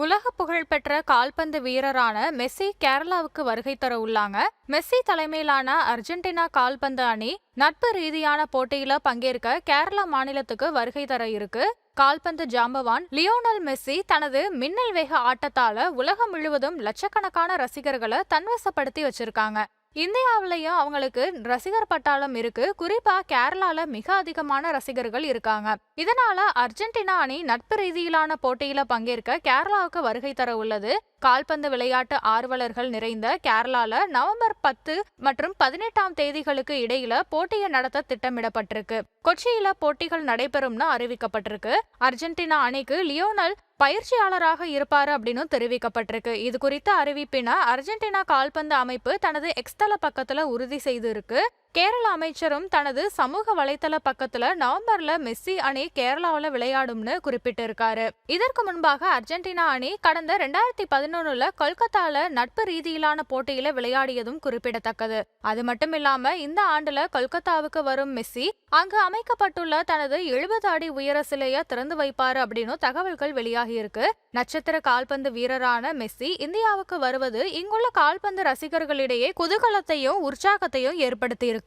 உலக புகழ்பெற்ற கால்பந்து வீரரான மெஸ்ஸி கேரளாவுக்கு வருகை தர உள்ளாங்க. மெஸ்ஸி தலைமையிலான அர்ஜென்டினா கால்பந்து அணி நட்பு ரீதியான போட்டியில பங்கேற்க கேரளா மாநிலத்துக்கு வருகை தர இருக்கு. கால்பந்து ஜாம்பவான் லியோனல் மெஸ்ஸி தனது மின்னல் வேக ஆட்டத்தால உலகம் முழுவதும் லட்சக்கணக்கான ரசிகர்களை தன்வசப்படுத்தி வச்சிருக்காங்க. இந்தியாவிலையும் அவங்களுக்கு ரசிகர் பட்டாளம் இருக்கு. குறிப்பா கேரளால மிக அதிகமான ரசிகர்கள் இருக்காங்க. இதனால அர்ஜென்டினா அணி நட்பு ரீதியிலான போட்டியில பங்கேற்க கேரளாவுக்கு வருகை தர உள்ளது. கால்பந்து விளையாட்டு ஆர்வலர்கள் நிறைந்த கேரளால நவம்பர் 10 மற்றும் 18ஆம் தேதிகளுக்கு இடையில போட்டியை நடத்த திட்டமிடப்பட்டிருக்கு. கொச்சியில போட்டிகள் நடைபெறும்னு அறிவிக்கப்பட்டிருக்கு. அர்ஜென்டினா அணிக்கு லியோனல் பயிற்சியாளராக இருப்பாரு அப்படின்னு தெரிவிக்கப்பட்டிருக்கு. இது குறித்த அறிவிப்பினை அர்ஜென்டினா கால்பந்து அமைப்பு தனது எக்ஸ்தல பக்கத்துல உறுதி செய்து இருக்கு. கேரள அமைச்சரும் தனது சமூக வலைதள பக்கத்துல நவம்பர்ல மெஸ்ஸி அணி கேரளாவில விளையாடும்னு குறிப்பிட்டிருக்காரு. இதற்கு முன்பாக அர்ஜென்டினா அணி கடந்த 2011 கொல்கத்தால நட்பு ரீதியிலான போட்டியில விளையாடியதும் குறிப்பிடத்தக்கது. அது மட்டும் இல்லாம இந்த ஆண்டுல கொல்கத்தாவுக்கு வரும் மெஸ்ஸி அங்கு அமைக்கப்பட்டுள்ள தனது 70 அடி உயர சிலையை திறந்து வைப்பாரு அப்படின்னு தகவல்கள் வெளியாகி இருக்கு. நட்சத்திர கால்பந்து வீரரான மெஸ்ஸி இந்தியாவுக்கு வருவது இங்குள்ள கால்பந்து ரசிகர்களிடையே குதூகலத்தையும் உற்சாகத்தையும் ஏற்படுத்தி இருக்கு.